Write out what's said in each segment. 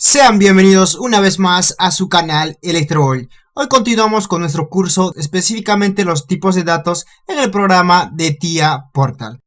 Sean bienvenidos una vez más a su canal Electroboy. Hoy continuamos con nuestro curso, específicamente los tipos de datos en el programa de TIA Portal.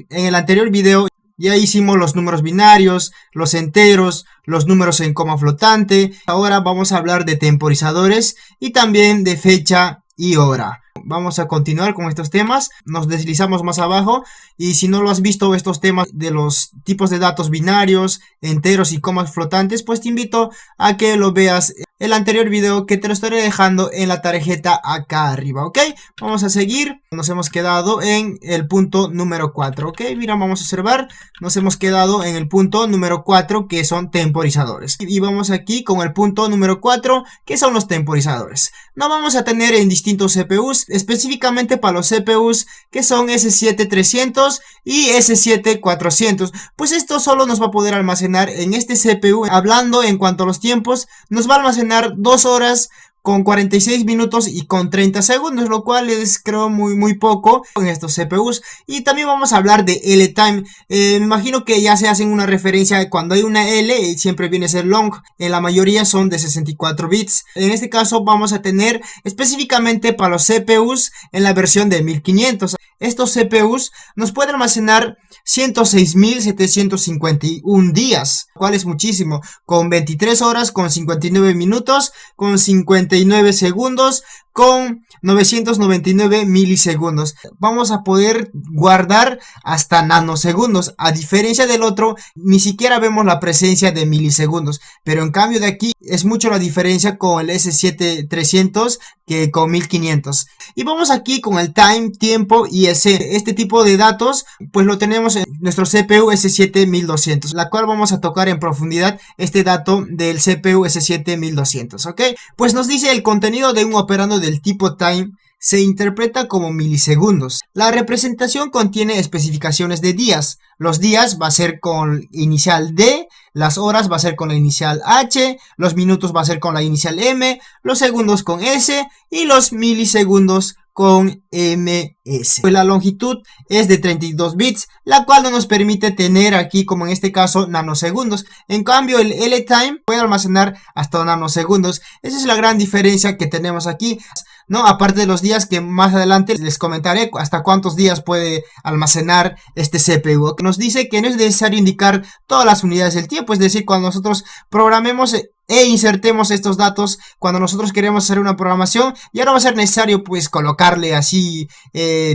En el anterior video ya hicimos los números binarios, los enteros, los números en coma flotante. Ahora vamos a hablar de temporizadores y también de fecha y hora. Vamos a continuar con estos temas, nos deslizamos más abajo y si no lo has visto estos temas de los tipos de datos binarios, enteros y comas flotantes, pues te invito a que lo veas el anterior video que te lo estaré dejando en la tarjeta acá arriba, ¿ok? Vamos a seguir, nos hemos quedado en el punto número 4, ¿ok? Mira, vamos a observar, nos hemos quedado en el punto número 4 que son temporizadores. Y vamos aquí con el punto número 4 que son los temporizadores. No vamos a tener en distintos CPUs, específicamente para los CPUs que son S7-300 y S7-400, pues esto solo nos va a poder almacenar en este CPU. Hablando en cuanto a los tiempos, nos va a almacenar 2 horas con 46 minutos y con 30 segundos, lo cual es creo muy poco en estos CPUs. Y también vamos a hablar de L-Time. Me imagino que ya se hacen una referencia cuando hay una L, siempre viene a ser long, en la mayoría son de 64 bits. En este caso vamos a tener específicamente para los CPUs en la versión de 1500. Estos CPUs nos pueden almacenar 106.751 días, cual es muchísimo, con 23 horas, con 59 minutos, con 59 segundos, con 999 milisegundos. Vamos a poder guardar hasta nanosegundos. A diferencia del otro, ni siquiera vemos la presencia de milisegundos. Pero en cambio de aquí es mucho la diferencia con el S7-300 que con 1500. Y vamos aquí con el time, tiempo y este tipo de datos, pues lo tenemos en nuestro CPU S7-1200, la cual vamos a tocar en profundidad este dato del CPU S7-1200, ¿ok? Pues nos dice el contenido de un operando del tipo time se interpreta como milisegundos. La representación contiene especificaciones de días. Los días va a ser con inicial D, las horas va a ser con la inicial H, los minutos va a ser con la inicial M, los segundos con S y los milisegundos con MS. Pues la longitud es de 32 bits, la cual no nos permite tener aquí, como en este caso, nanosegundos. En cambio, el L-Time puede almacenar hasta nanosegundos. Esa es la gran diferencia que tenemos aquí, ¿no? Aparte de los días que más adelante les comentaré hasta cuántos días puede almacenar este CPU. Que nos dice que no es necesario indicar todas las unidades del tiempo, es decir, cuando nosotros programemos e insertemos estos datos, cuando nosotros queremos hacer una programación, ya no va a ser necesario pues colocarle así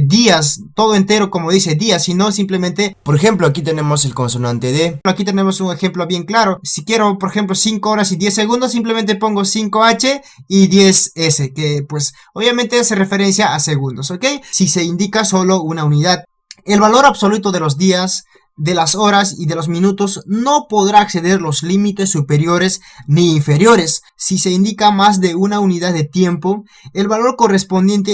días, todo entero como dice días, sino simplemente, por ejemplo, aquí tenemos el consonante D. Aquí tenemos un ejemplo bien claro. Si quiero, por ejemplo, 5 horas y 10 segundos, simplemente pongo 5H y 10S, que pues obviamente hace referencia a segundos, ¿ok? Si se indica solo una unidad. El valor absoluto de los días, de las horas y de los minutos no podrá exceder los límites superiores ni inferiores. Si se indica más de una unidad de tiempo, el valor correspondiente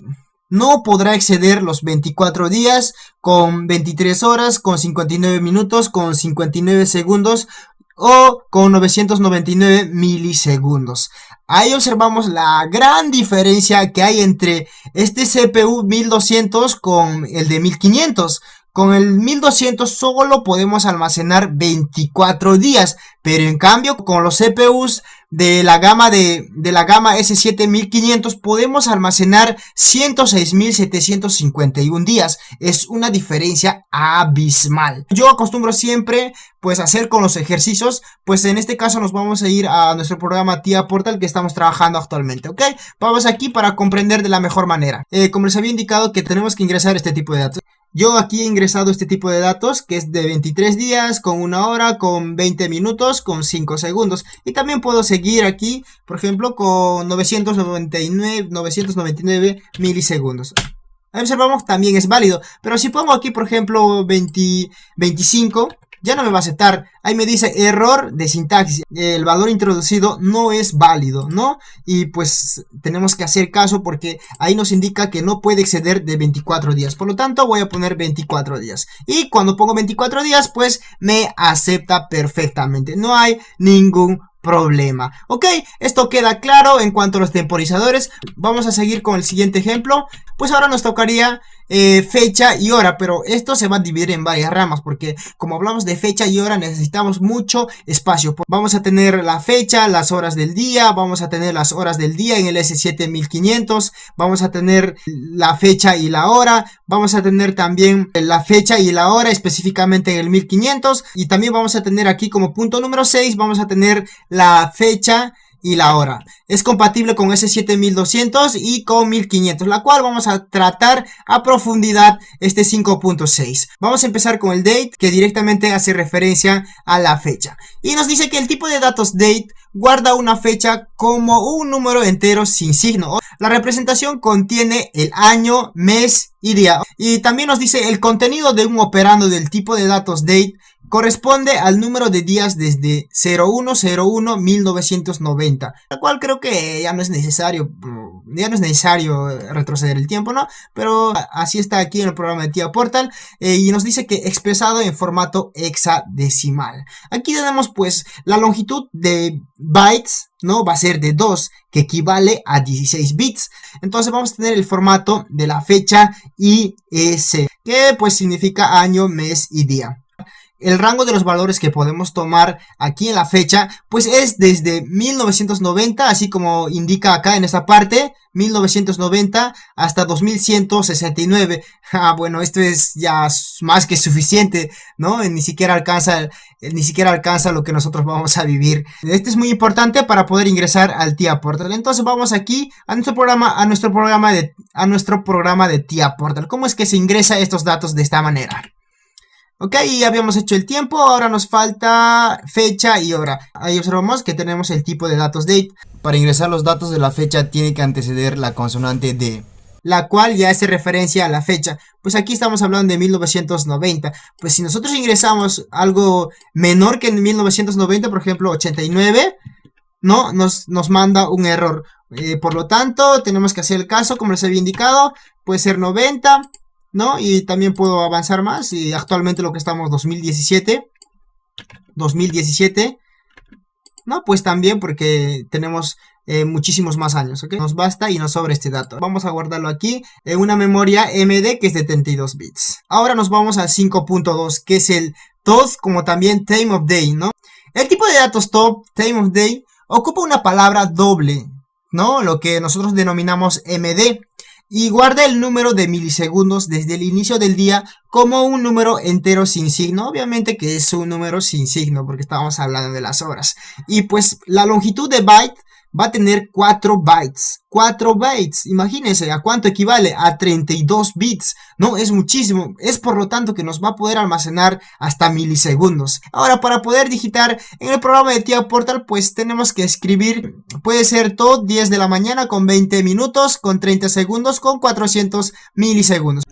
no podrá exceder los 24 días, con 23 horas, con 59 minutos, con 59 segundos o con 999 milisegundos. Ahí observamos la gran diferencia que hay entre este CPU 1200 con el de 1500. Con el 1200 solo podemos almacenar 24 días, pero en cambio con los CPUs de la gama S7-1500 podemos almacenar 106.751 días. Es una diferencia abismal. Yo acostumbro siempre pues hacer con los ejercicios, pues en este caso nos vamos a ir a nuestro programa TIA Portal que estamos trabajando actualmente, ¿ok? Vamos aquí para comprender de la mejor manera. Como les había indicado que tenemos que ingresar este tipo de datos. Yo aquí he ingresado este tipo de datos que es de 23 días, con 1 hora, con 20 minutos, con 5 segundos. Y también puedo seguir aquí, por ejemplo, con 999 milisegundos. Observamos, también es válido. Pero si pongo aquí, por ejemplo, 25, ya no me va a aceptar. Ahí me dice error de sintaxis, el valor introducido no es válido, ¿no? Y pues tenemos que hacer caso porque ahí nos indica que no puede exceder de 24 días. Por lo tanto voy a poner 24 días. Y cuando pongo 24 días pues me acepta perfectamente. No hay ningún problema. Ok, esto queda claro en cuanto a los temporizadores. Vamos a seguir con el siguiente ejemplo. Pues ahora nos tocaría fecha y hora, pero esto se va a dividir en varias ramas, porque como hablamos de fecha y hora necesitamos mucho espacio. Vamos a tener la fecha, las horas del día, vamos a tener las horas del día en el S7500, vamos a tener la fecha y la hora, vamos a tener también la fecha y la hora específicamente en el 1500, y también vamos a tener aquí como punto número 6, vamos a tener la fecha y la hora. Es compatible con S7200 y con 1500, la cual vamos a tratar a profundidad este 5.6. Vamos a empezar con el date, que directamente hace referencia a la fecha. Y nos dice que el tipo de datos date guarda una fecha como un número entero sin signo. La representación contiene el año, mes y día. Y también nos dice el contenido de un operando del tipo de datos date corresponde al número de días desde 01/01/1990, la cual creo que ya no es necesario retroceder el tiempo, ¿no? Pero así está aquí en el programa de TIA Portal, y nos dice que expresado en formato hexadecimal. Aquí tenemos pues la longitud de bytes, ¿no? Va a ser de 2, que equivale a 16 bits. Entonces vamos a tener el formato de la fecha IS, que pues significa año, mes y día. El rango de los valores que podemos tomar aquí en la fecha, pues es desde 1990, así como indica acá en esta parte, 1990 hasta 2169. Bueno, esto es ya más que suficiente, ¿no? Ni siquiera alcanza lo que nosotros vamos a vivir. Este es muy importante para poder ingresar al TIA Portal. Entonces vamos aquí a nuestro programa de TIA Portal. ¿Cómo es que se ingresa estos datos de esta manera? Ok, ya habíamos hecho el tiempo, ahora nos falta fecha y hora. Ahí observamos que tenemos el tipo de datos date. Para ingresar los datos de la fecha tiene que anteceder la consonante D, la cual ya hace referencia a la fecha. Pues aquí estamos hablando de 1990. Pues si nosotros ingresamos algo menor que en 1990, por ejemplo 89, no, nos manda un error. Por lo tanto, tenemos que hacer el caso, como les había indicado, puede ser 90, ¿no? Y también puedo avanzar más, y actualmente lo que estamos 2017, ¿no? Pues también porque tenemos muchísimos más años, ¿ok? Nos basta y nos sobra este dato. Vamos a guardarlo aquí en una memoria MD que es de 32 bits. Ahora nos vamos al 5.2, que es el TOD, como también Time of Day, ¿no? El tipo de datos TOD, Time of Day, ocupa una palabra doble, ¿no? Lo que nosotros denominamos MD. Y guarda el número de milisegundos desde el inicio del día como un número entero sin signo. Obviamente que es un número sin signo porque estábamos hablando de las horas. Y pues la longitud de byte va a tener 4 bytes. 4 bytes, imagínense a cuánto equivale, a 32 bits. No, es muchísimo. Es por lo tanto que nos va a poder almacenar hasta milisegundos. Ahora, para poder digitar en el programa de TIA Portal, pues tenemos que escribir, puede ser todo 10 de la mañana con 20 minutos, con 30 segundos, con 400 milisegundos.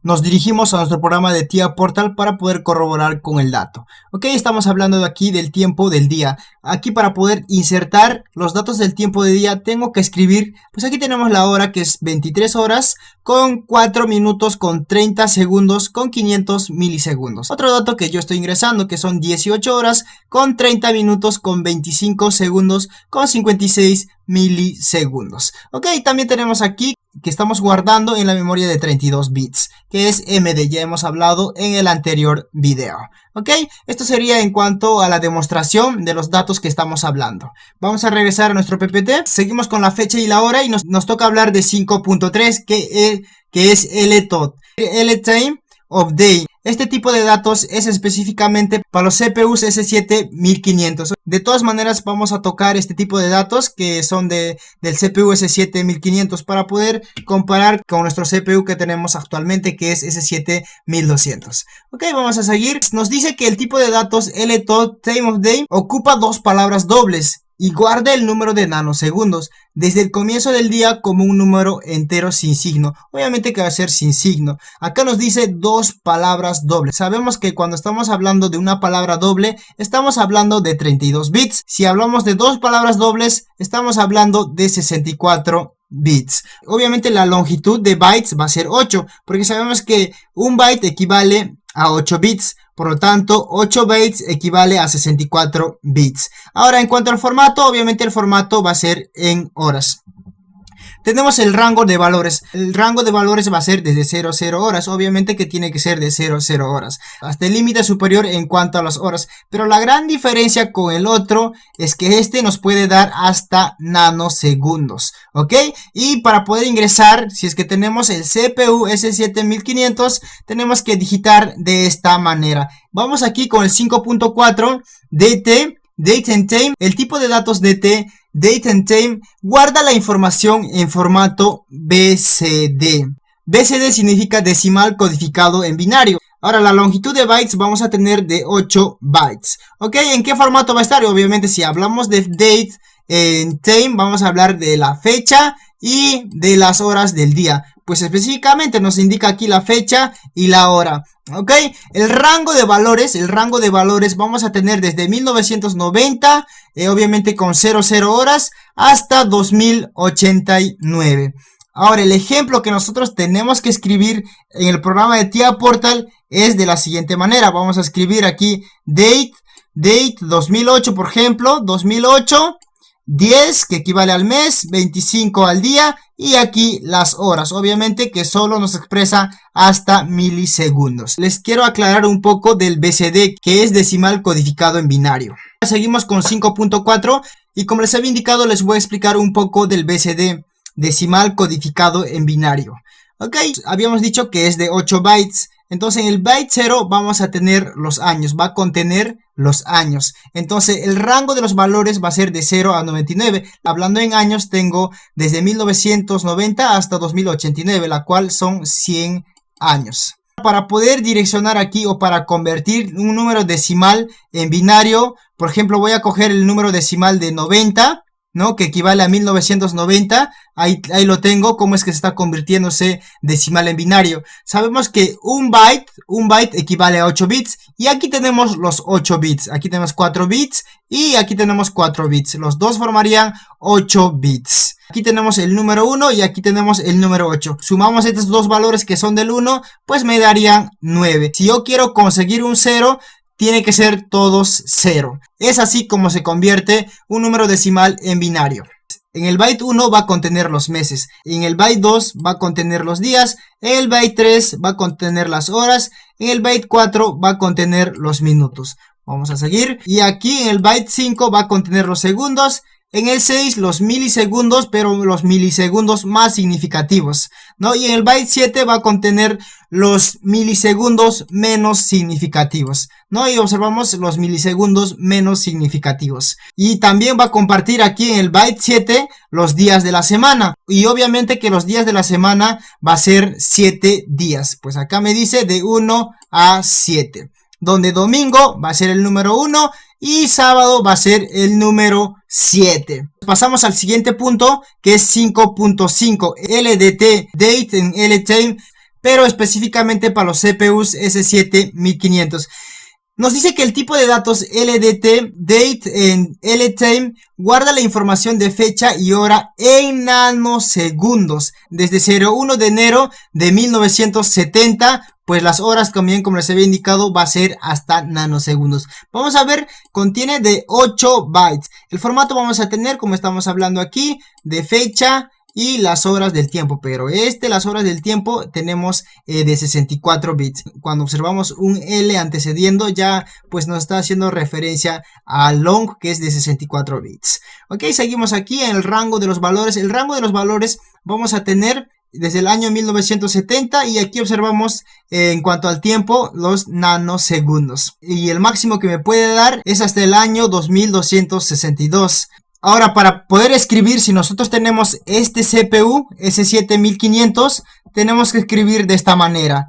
Nos dirigimos a nuestro programa de TIA Portal para poder corroborar con el dato. Ok, estamos hablando de aquí del tiempo del día. Aquí para poder insertar los datos del tiempo de día tengo que escribir, pues aquí tenemos la hora, que es 23 horas con 4 minutos con 30 segundos con 500 milisegundos. Otro dato que yo estoy ingresando, que son 18 horas con 30 minutos con 25 segundos con 56 milisegundos. Ok, también tenemos aquí que estamos guardando en la memoria de 32 bits, que es MD, ya hemos hablado en el anterior video. Ok, esto sería en cuanto a la demostración de los datos que estamos hablando. Vamos a regresar a nuestro PPT, seguimos con la fecha y la hora y nos toca hablar de 5.3, que es LTOD, Time of Day. Este tipo de datos es específicamente para los CPUs S7-1500. De todas maneras vamos a tocar este tipo de datos que son del CPU S7-1500 para poder comparar con nuestro CPU que tenemos actualmente, que es S7-1200. Ok, vamos a seguir. Nos dice que el tipo de datos LTOD Time of Day ocupa dos palabras dobles y guarda el número de nanosegundos desde el comienzo del día como un número entero sin signo. Obviamente que va a ser sin signo. Acá nos dice dos palabras dobles. Sabemos que cuando estamos hablando de una palabra doble, estamos hablando de 32 bits. Si hablamos de dos palabras dobles, estamos hablando de 64 bits. Obviamente la longitud de bytes va a ser 8, porque sabemos que un byte equivale a 8 bits. Por lo tanto, 8 bytes equivale a 64 bits. Ahora, en cuanto al formato, obviamente el formato va a ser en horas. Tenemos el rango de valores. El rango de valores va a ser desde 0 a 0 horas. Obviamente que tiene que ser de 0 a 0 horas. Hasta el límite superior en cuanto a las horas. Pero la gran diferencia con el otro es que este nos puede dar hasta nanosegundos. ¿Ok? Y para poder ingresar, si es que tenemos el CPU S7500, tenemos que digitar de esta manera. Vamos aquí con el 5.4 DT. Date and Time, el tipo de datos DT, Date and Time, guarda la información en formato BCD. BCD significa decimal codificado en binario. Ahora, la longitud de bytes vamos a tener de 8 bytes. ¿Ok? ¿En qué formato va a estar? Obviamente, si hablamos de Date and Time, vamos a hablar de la fecha y de las horas del día. Pues específicamente nos indica aquí la fecha y la hora. ¿Ok? El rango de valores vamos a tener desde 1990, obviamente con 00 horas, hasta 2089. Ahora, el ejemplo que nosotros tenemos que escribir en el programa de TIA Portal es de la siguiente manera. Vamos a escribir aquí date 2008, por ejemplo, 2008. 10 que equivale al mes, 25 al día y aquí las horas, obviamente que solo nos expresa hasta milisegundos. Les quiero aclarar un poco del BCD, que es decimal codificado en binario. Seguimos con 5.4 y como les había indicado les voy a explicar un poco del BCD, decimal codificado en binario. Ok, habíamos dicho que es de 8 bytes. Entonces en el byte 0 vamos a tener los años, va a contener los años. Entonces el rango de los valores va a ser de 0 a 99. Hablando en años tengo desde 1990 hasta 2089, la cual son 100 años. Para poder direccionar aquí o para convertir un número decimal en binario, por ejemplo voy a coger el número decimal de 90, ¿no? Que equivale a 1990, ahí lo tengo, cómo es que se está convirtiéndose decimal en binario. Sabemos que un byte equivale a 8 bits, y aquí tenemos los 8 bits, aquí tenemos 4 bits, y aquí tenemos 4 bits, los dos formarían 8 bits. Aquí tenemos el número 1 y aquí tenemos el número 8. Sumamos estos dos valores que son del 1, pues me darían 9. Si yo quiero conseguir un 0, tiene que ser todos 0. Es así como se convierte un número decimal en binario. En el byte 1 va a contener los meses, en el byte 2 va a contener los días, en el byte 3 va a contener las horas, en el byte 4 va a contener los minutos. Vamos a seguir. Y aquí en el byte 5 va a contener los segundos. En el 6 los milisegundos, pero los milisegundos más significativos, ¿no? Y en el byte 7 va a contener los milisegundos menos significativos, ¿no? Y observamos los milisegundos menos significativos. Y también va a compartir aquí en el byte 7 los días de la semana. Y obviamente que los días de la semana va a ser 7 días. Pues acá me dice de 1 a 7. Donde domingo va a ser el número 1 y sábado va a ser el número 7. Pasamos al siguiente punto, que es 5.5 LDT, Date and LTime, pero específicamente para los CPUs S7500. Nos dice que el tipo de datos LDT, Date and LTime, guarda la información de fecha y hora en nanosegundos. Desde 01 de enero de 1970, pues las horas también, como les había indicado, va a ser hasta nanosegundos. Vamos a ver, contiene de 8 bytes. El formato vamos a tener, como estamos hablando aquí, de fecha y las horas del tiempo, pero las horas del tiempo tenemos de 64 bits. Cuando observamos un L antecediendo, ya pues nos está haciendo referencia a long, que es de 64 bits. Ok, seguimos aquí en el rango de los valores. El rango de los valores vamos a tener desde el año 1970 y aquí observamos en cuanto al tiempo los nanosegundos. Y el máximo que me puede dar es hasta el año 2262. Ahora, para poder escribir, si nosotros tenemos este CPU S7500, tenemos que escribir de esta manera.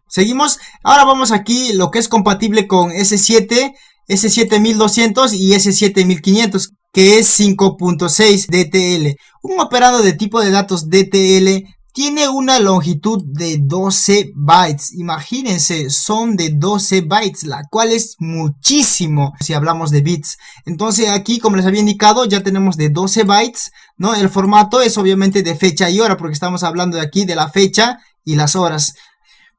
Seguimos. Ahora vamos aquí lo que es compatible con S7, S7200 y S7500, que es 5.6 DTL. Un operando de tipo de datos DTL tiene una longitud de 12 bytes. Imagínense, son de 12 bytes, la cual es muchísimo si hablamos de bits. Entonces aquí, como les había indicado, ya tenemos de 12 bytes, ¿no? El formato es obviamente de fecha y hora, porque estamos hablando de aquí de la fecha y las horas.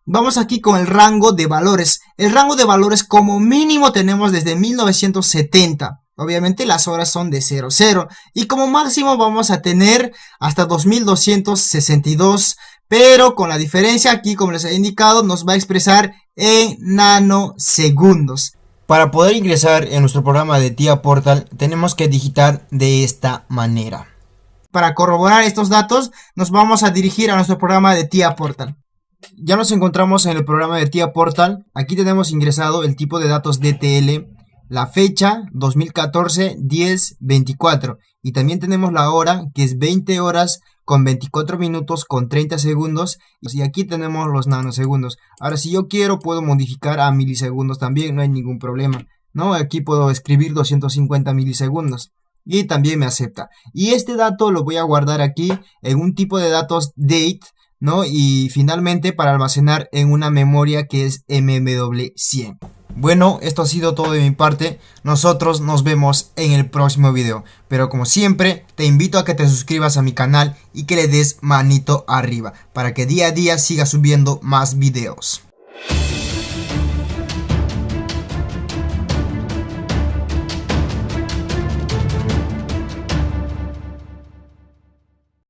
Vamos aquí con el rango de valores. El rango de valores como mínimo tenemos desde 1970. Obviamente las horas son de 00. Y como máximo vamos a tener hasta 2262. Pero con la diferencia aquí, como les he indicado, nos va a expresar en nanosegundos. Para poder ingresar en nuestro programa de TIA Portal, tenemos que digitar de esta manera. Para corroborar estos datos, nos vamos a dirigir a nuestro programa de TIA Portal. Ya nos encontramos en el programa de TIA Portal. Aquí tenemos ingresado el tipo de datos DTL, la fecha 2014 10:24 y también tenemos la hora, que es 20 horas con 24 minutos con 30 segundos, y aquí tenemos los nanosegundos. Ahora, si yo quiero, puedo modificar a milisegundos también, no hay ningún problema, ¿no? Aquí puedo escribir 250 milisegundos y también me acepta. Y este dato lo voy a guardar aquí en un tipo de datos date, ¿no? Y finalmente para almacenar en una memoria que es MMW100. Bueno, esto ha sido todo de mi parte. Nosotros nos vemos en el próximo video. Pero como siempre, te invito a que te suscribas a mi canal y que le des manito arriba para que día a día siga subiendo más videos.